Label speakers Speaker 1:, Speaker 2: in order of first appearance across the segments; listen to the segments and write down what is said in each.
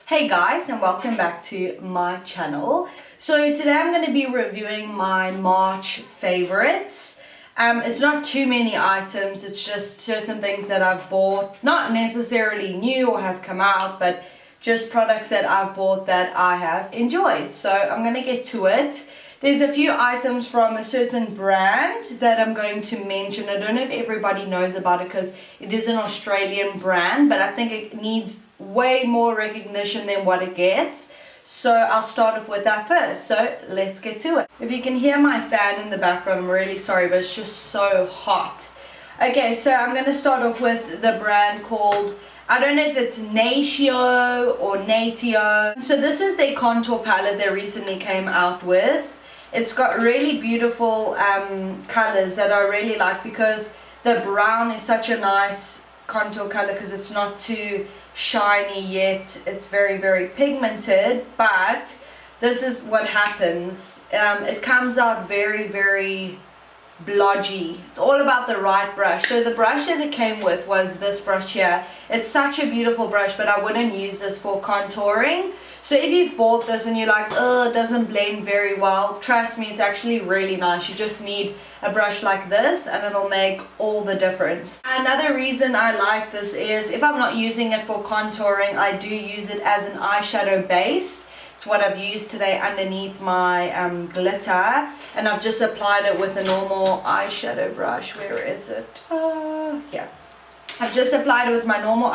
Speaker 1: Hey guys, and welcome back to my channel. So today I'm going to be reviewing my March favorites. It's not too many items, it's just certain things that I've bought, not necessarily new or have come out, but just products that I've bought that I have enjoyed. So I'm going to get to it. There's a few items from a certain brand that I'm going to mention. I don't know if everybody knows about it because it is an Australian brand, but I think it needs way more recognition than what it gets. So I'll start off with that first. So let's get to it. If you can hear my fan in the background, I'm really sorry, but it's just so hot. Okay, so I'm going to start off with the brand called, I don't know if it's Natio or Natio. So this is their contour palette they recently came out with. It's got really beautiful colors that I really like because the brown is such a nice contour color because it's not too shiny yet. It's very, very pigmented, but this is what happens. It comes out very, very blodgy. It's all about the right brush. So the brush that it came with was this brush here. It's such a beautiful brush, but I wouldn't use this for contouring. So if you've bought this and you're like, oh, it doesn't blend very well, trust me, it's actually really nice. You just need a brush like this and it'll make all the difference. Another reason I like this is if I'm not using it for contouring, I do use it as an eyeshadow base. It's what I've used today underneath my glitter, and I've just applied it with a normal eyeshadow brush. Where is it? Yeah. I've just applied it with my normal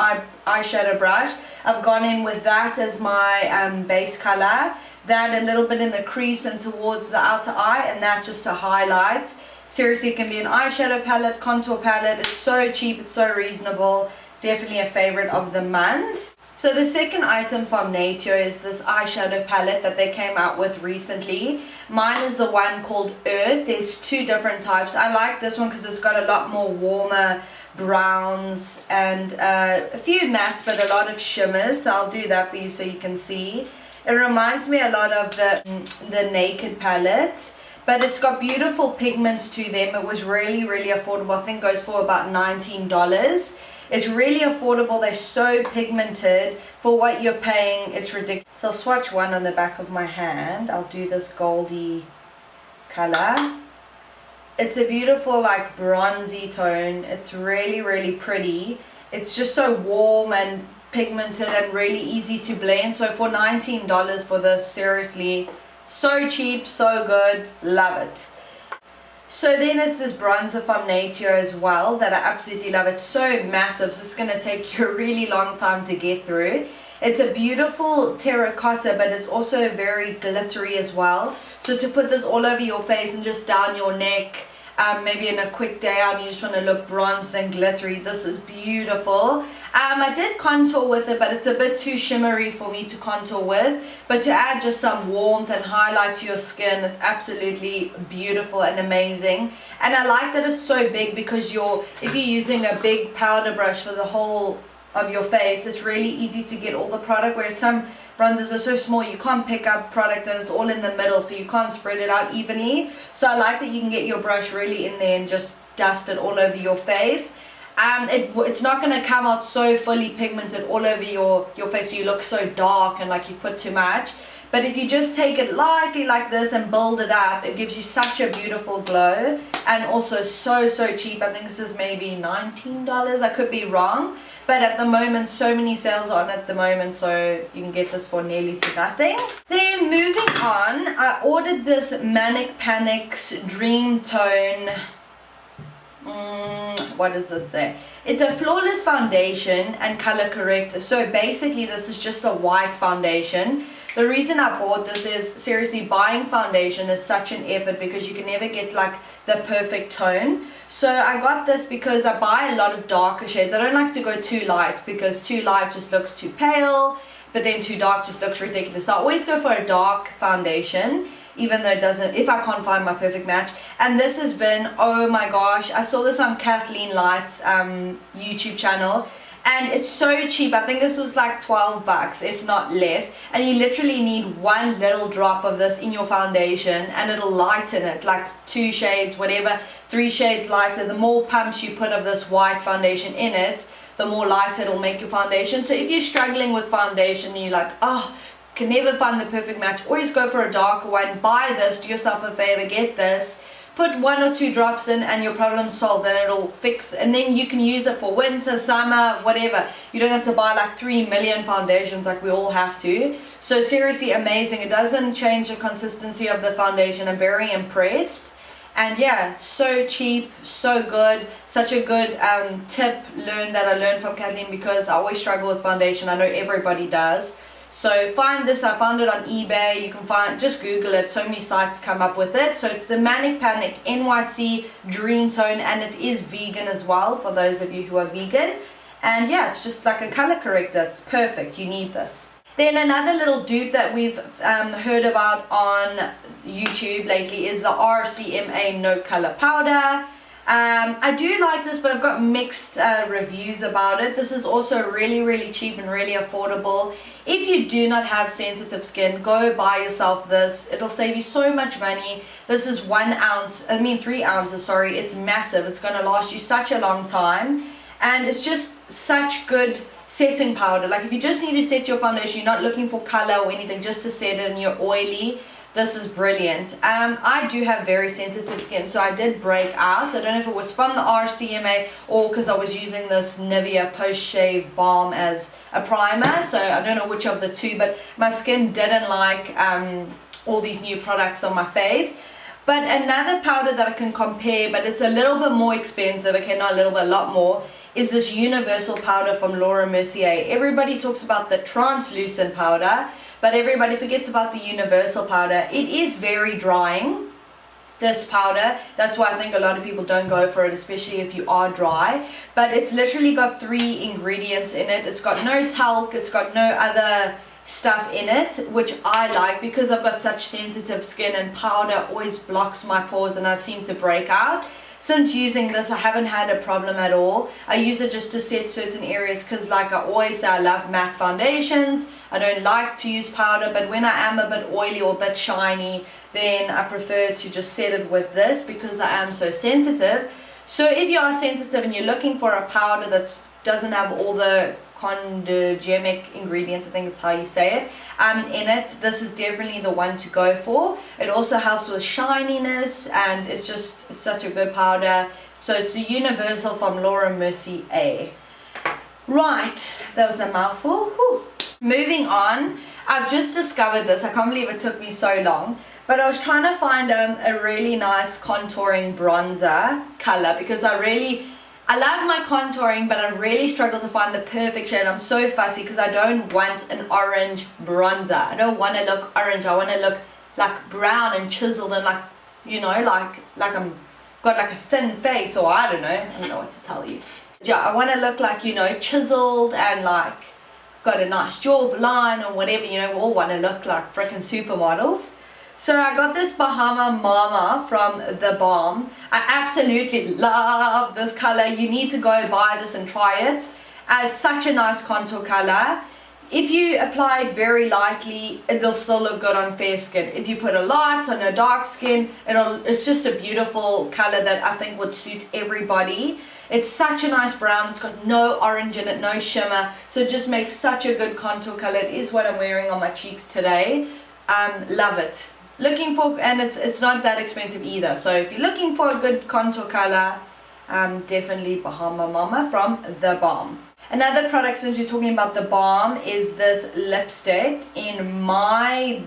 Speaker 1: eyeshadow brush. I've gone in with that as my base color, that a little bit in the crease and towards the outer eye, and that just to highlight. Seriously, it can be an eyeshadow palette, contour palette. It's so cheap, it's so reasonable. Definitely a favorite of the month. So the second item from Natio is this eyeshadow palette that they came out with recently. Mine is the one called Earth. There's two different types. I like this one because it's got a lot more warmer browns and a few mattes, but a lot of shimmers. So I'll do that for you so you can see. It reminds me a lot of the Naked palette, but it's got beautiful pigments to them. It was really, really affordable. I think it goes for about $19. It's really affordable. They're so pigmented for what you're paying. It's ridiculous. So I'll swatch one on the back of my hand. I'll do this goldy color. It's a beautiful like bronzy tone. It's really, really pretty. It's just so warm and pigmented and really easy to blend. So for $19 for this, seriously, so cheap, so good, love it. So then it's this bronzer from Natio as well that I absolutely love. It's so massive, so it's going to take you a really long time to get through. It's a beautiful terracotta, but it's also very glittery as well. So to put this all over your face and just down your neck, maybe in a quick day out and you just want to look bronzed and glittery, this is beautiful. I did contour with it, but it's a bit too shimmery for me to contour with. But to add just some warmth and highlight to your skin, it's absolutely beautiful and amazing. And I like that it's so big because if you're using a big powder brush for the whole of your face, it's really easy to get all the product, whereas some bronzers are so small you can't pick up product and it's all in the middle, so you can't spread it out evenly. So I like that you can get your brush really in there and just dust it all over your face. It's not going to come out so fully pigmented all over your face so you look so dark and like you've put too much. But if you just take it lightly like this and build it up, it gives you such a beautiful glow, and also so cheap. I think this is maybe $19. I could be wrong, but at the moment so many sales on at the moment, so you can get this for nearly to nothing. Then moving on, I ordered this Manic Panic's Dream Tone. What does it say? It's a flawless foundation and color corrector. So basically this is just a white foundation. The reason I bought this is, seriously, buying foundation is such an effort because you can never get like the perfect tone. So I got this because I buy a lot of darker shades. I don't like to go too light because too light just looks too pale, but then too dark just looks ridiculous. So I always go for a dark foundation, even though it doesn't, if I can't find my perfect match. And this has been, oh my gosh, I saw this on Kathleen Light's YouTube channel, and it's so cheap. I think this was like $12, if not less, and you literally need one little drop of this in your foundation and it'll lighten it, like 2 shades, whatever, 3 shades lighter. The more pumps you put of this white foundation in it, the more lighter it'll make your foundation. So if you're struggling with foundation and you're like, oh, can never find the perfect match, always go for a darker one. Buy this, do yourself a favor, get this, put 1 or 2 drops in and your problem's solved, and it'll fix, and then you can use it for winter, summer, whatever. You don't have to buy like 3 million foundations like we all have to. So seriously amazing. It doesn't change the consistency of the foundation. I'm very impressed. And yeah, so cheap, so good, such a good tip that I learned from Kathleen, because I always struggle with foundation. I know everybody does. So find this. I found it on eBay. You can find, just Google it, so many sites come up with it. So it's the Manic Panic NYC Dream Tone, and it is vegan as well for those of you who are vegan. And yeah, it's just like a color corrector. It's perfect. You need this. Then another little dupe that we've heard about on YouTube lately is the Rcma No Color Powder. I do like this, but I've got mixed reviews about it. This is also really cheap and really affordable. If you do not have sensitive skin, go buy yourself this. It'll save you so much money. This is 3 ounces, sorry. It's massive. It's going to last you such a long time, and it's just such good setting powder. Like if you just need to set your foundation, you're not looking for color or anything, just to set it and you're oily, this is brilliant. I do have very sensitive skin, so I did break out. I don't know if it was from the Rcma or because I was using this Nivea post shave balm as a primer, so I don't know which of the two, but my skin didn't like all these new products on my face. But another powder that I can compare, but it's a little bit more expensive, okay, not a little bit, a lot more, is this universal powder from Mercier. Everybody talks about the translucent powder, but everybody forgets about the universal powder. It is very drying, this powder. That's why I think a lot of people don't go for it, especially if you are dry. But it's literally got 3 ingredients in it. It's got no talc, it's got no other stuff in it, which I like because I've got such sensitive skin, and powder always blocks my pores and I seem to break out. Since using this, I haven't had a problem at all. I use it just to set certain areas because, like I always say, I love matte foundations. I don't like to use powder, but when I am a bit oily or a bit shiny, then I prefer to just set it with this because I am so sensitive. So if you are sensitive and you're looking for a powder that doesn't have all the condergemic ingredients, I think is how you say it, in it, this is definitely the one to go for. It also helps with shininess, and it's just such a good powder. So it's the universal from Mercier. Right, that was a mouthful. Whew. Moving on, I've just discovered this. I can't believe it took me so long, but I was trying to find a really nice contouring bronzer color because I love my contouring, but I really struggle to find the perfect shade. I'm so fussy because I don't want an orange bronzer. I don't want to look orange. I want to look like brown and chiseled and like, you know, like I'm got like a thin face, or I don't know what to tell you. Yeah, I want to look like, you know, chiseled and like I've got a nice jawline or whatever, you know, we all want to look like freaking supermodels. So I got this Bahama Mama from the Balm. I absolutely love this color. You need to go buy this and try it. It's such a nice contour color. If you apply it very lightly, it'll still look good on fair skin. If you put a lot on a dark skin, it's just a beautiful color that I think would suit everybody. It's such a nice brown. It's got no orange in it, no shimmer. So it just makes such a good contour color. It is what I'm wearing on my cheeks today. Love it. Looking for, and it's not that expensive either. So if you're looking for a good contour color, definitely Bahama Mama from the Balm. Another product, since we're talking about the Balm, is this lipstick in My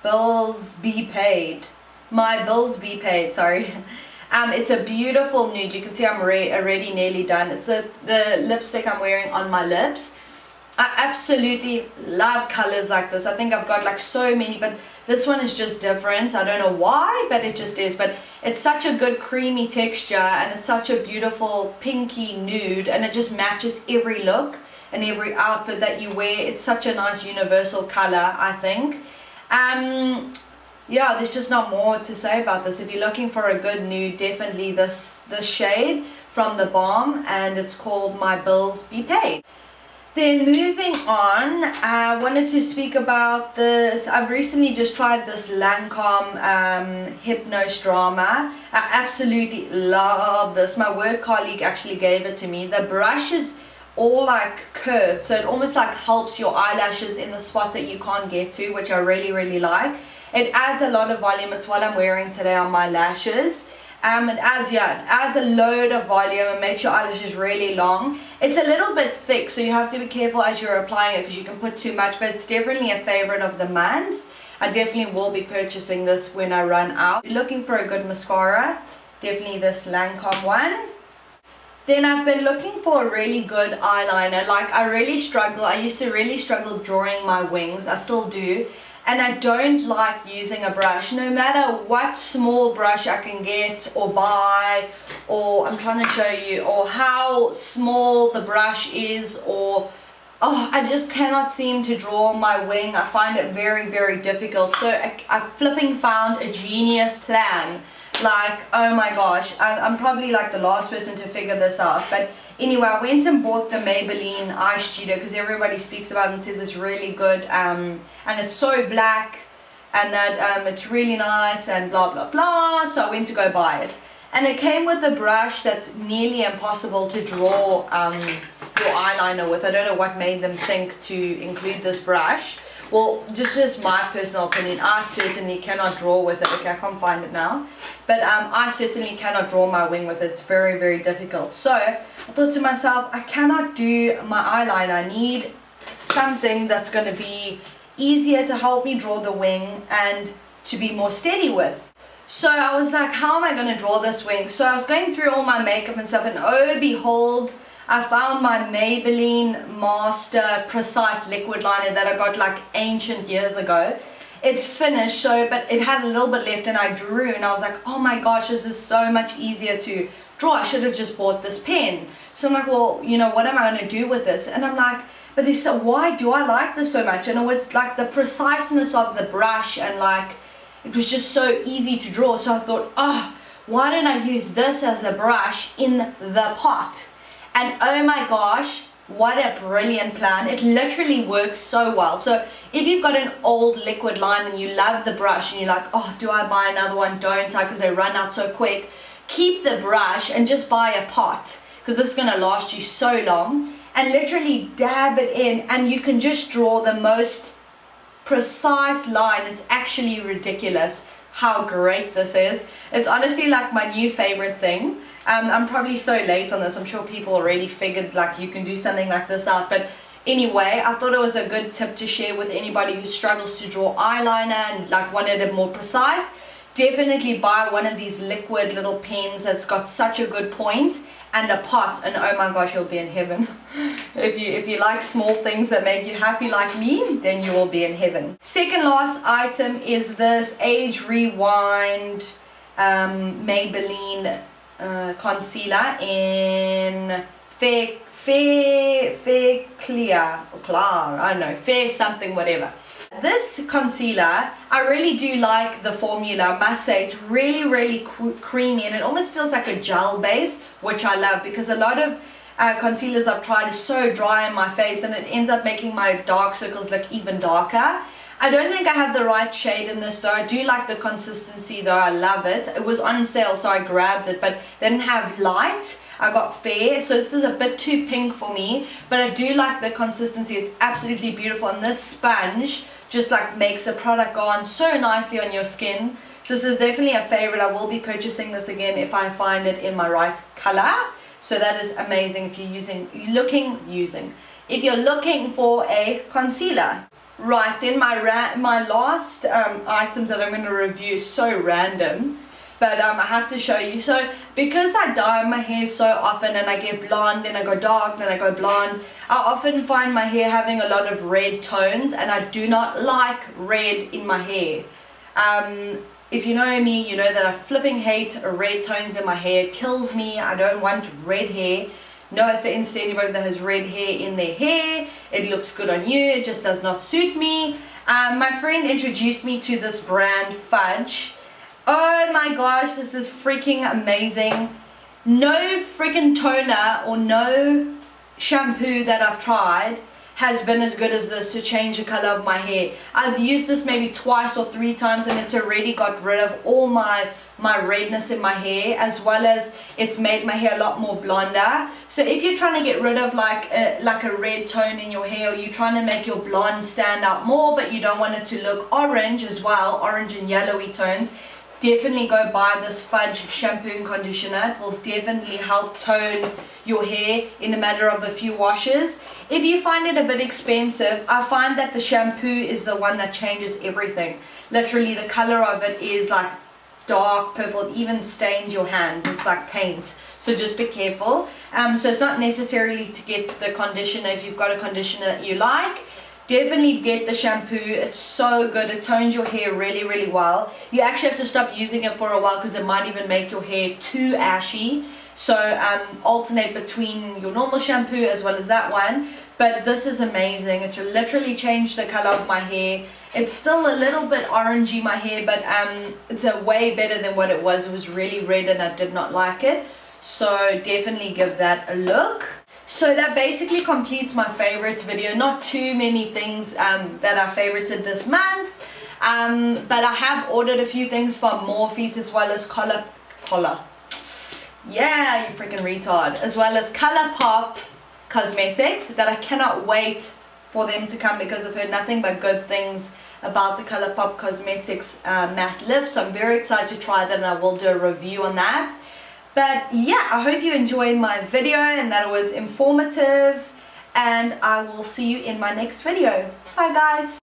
Speaker 1: Bills Be Paid. My Bills Be Paid, sorry. It's a beautiful nude. You can see I'm already nearly done. It's the lipstick I'm wearing on my lips. I absolutely love colors like this. I think I've got like so many, but this one is just different. I don't know why, but it just is. But it's such a good creamy texture, and it's such a beautiful pinky nude, and it just matches every look and every outfit that you wear. It's such a nice universal color, I think. Yeah, there's just not more to say about this. If you're looking for a good nude, definitely this shade from the Balm, and it's called My Bills Be Paid. Then moving on, I wanted to speak about this. I've recently just tried this Lancome Hypnose Drama. I absolutely love this. My work colleague actually gave it to me. The brush is all like curved, so it almost like helps your eyelashes in the spots that you can't get to, which I really like. It adds a lot of volume. It's what I'm wearing today on my lashes. It adds a load of volume and makes your eyelashes really long. It's a little bit thick, so you have to be careful as you're applying it because you can put too much, but it's definitely a favorite of the month. I definitely will be purchasing this when I run out. If you're looking for a good mascara, definitely this Lancome one. Then I've been looking for a really good eyeliner. Like I used to really struggle drawing my wings. I still do. And I don't like using a brush. No matter what small brush I can get or buy, or I'm trying to show you, or how small the brush is, or I just cannot seem to draw my wing. I find it very difficult. So I flipping found a genius plan. Like, oh my gosh, I'm probably like the last person to figure this out. But anyway, I went and bought the Maybelline Eyeshadow because everybody speaks about it and says it's really good. And it's so black and that it's really nice and blah blah blah. So I went to go buy it. And it came with a brush that's nearly impossible to draw your eyeliner with. I don't know what made them think to include this brush. Well, just my personal opinion, I certainly cannot draw with it. Okay, I can't find it now. But I certainly cannot draw my wing with it. It's very difficult. So I thought to myself, I cannot do my eyeliner. I need something that's going to be easier to help me draw the wing and to be more steady with. So I was like, how am I going to draw this wing? So I was going through all my makeup and stuff, and oh behold, I found my Maybelline Master Precise Liquid Liner that I got like ancient years ago. It's finished, but it had a little bit left and I drew and I was like, oh my gosh, this is so much easier to draw. I should have just bought this pen. So I'm like, well, you know, what am I going to do with this? And I'm like, but they said, why do I like this so much? And it was like the preciseness of the brush and like, it was just so easy to draw. So I thought, why don't I use this as a brush in the pot? And oh my gosh, what a brilliant plan. It literally works so well. So if you've got an old liquid line and you love the brush and you're like, oh, do I buy another one? Don't I? Because they run out so quick. Keep the brush and just buy a pot because this is going to last you so long. And literally dab it in and you can just draw the most precise line. It's actually ridiculous how great this is. It's honestly like my new favorite thing. I'm probably so late on this. I'm sure people already figured like you can do something like this out. But anyway, I thought it was a good tip to share with anybody who struggles to draw eyeliner and like wanted it more precise. Definitely buy one of these liquid little pens that's got such a good point and a pot, and oh my gosh, you'll be in heaven. If you like small things that make you happy like me, then you will be in heaven. Second last item is this Age Rewind Maybelline concealer in fair clear or clar, I don't know, fair something, whatever. This concealer, I really do like the formula. I must say it's really creamy and it almost feels like a gel base, which I love because a lot of concealers I've tried is so dry in my face and it ends up making my dark circles look even darker. I don't think I have the right shade in this though. I do like the consistency though. I love it. It was on sale so I grabbed it, but they didn't have light. I got fair, so this is a bit too pink for me, but I do like the consistency. It's absolutely beautiful, and this sponge just like makes a product go on so nicely on your skin. So this is definitely a favorite. I will be purchasing this again if I find it in my right color. So that is amazing if you're looking for a concealer. Right, then my last items that I'm going to review is so random, but I have to show you. So because I dye my hair so often and I get blonde, then I go dark, then I go blonde, I often find my hair having a lot of red tones, and I do not like red in my hair. If you know me, you know that I flipping hate red tones in my hair. It kills me. I don't want red hair. No offense to anybody that has red hair in their hair. It looks good on you. It just does not suit me. My friend introduced me to this brand, Fudge. Oh my gosh, this is freaking amazing. No freaking toner or no shampoo that I've tried has been as good as this to change the color of my hair. I've used this maybe twice or 3 times and it's already got rid of all my my redness in my hair, as well as it's made my hair a lot more blonder. So if you're trying to get rid of like a red tone in your hair, or you're trying to make your blonde stand out more but you don't want it to look orange as well, orange and yellowy tones, definitely go buy this Fudge shampoo and conditioner. It will definitely help tone your hair in a matter of a few washes. If you find it a bit expensive, I find that the shampoo is the one that changes everything. Literally the color of it is like dark purple. It even stains your hands. It's like paint. So just be careful. So it's not necessarily to get the conditioner. If you've got a conditioner that you like, definitely get the shampoo. It's so good. It tones your hair really, really well. You actually have to stop using it for a while because it might even make your hair too ashy. So alternate between your normal shampoo as well as that one. But this is amazing. It's literally changed the color of my hair. It's still a little bit orangey, my hair, but it's a way better than what it was. It was really red and I did not like it. So definitely give that a look. So that basically completes my favorites video. Not too many things that I favorited this month. But I have ordered a few things from Morphe's, as well as Color. Yeah, you freaking retard. As well as ColourPop cosmetics that I cannot wait for them to come, because I've heard nothing but good things about the ColourPop cosmetics matte lips. So I'm very excited to try that, and I will do a review on that. But yeah, I hope you enjoyed my video and that it was informative, and I will see you in my next video. Bye guys.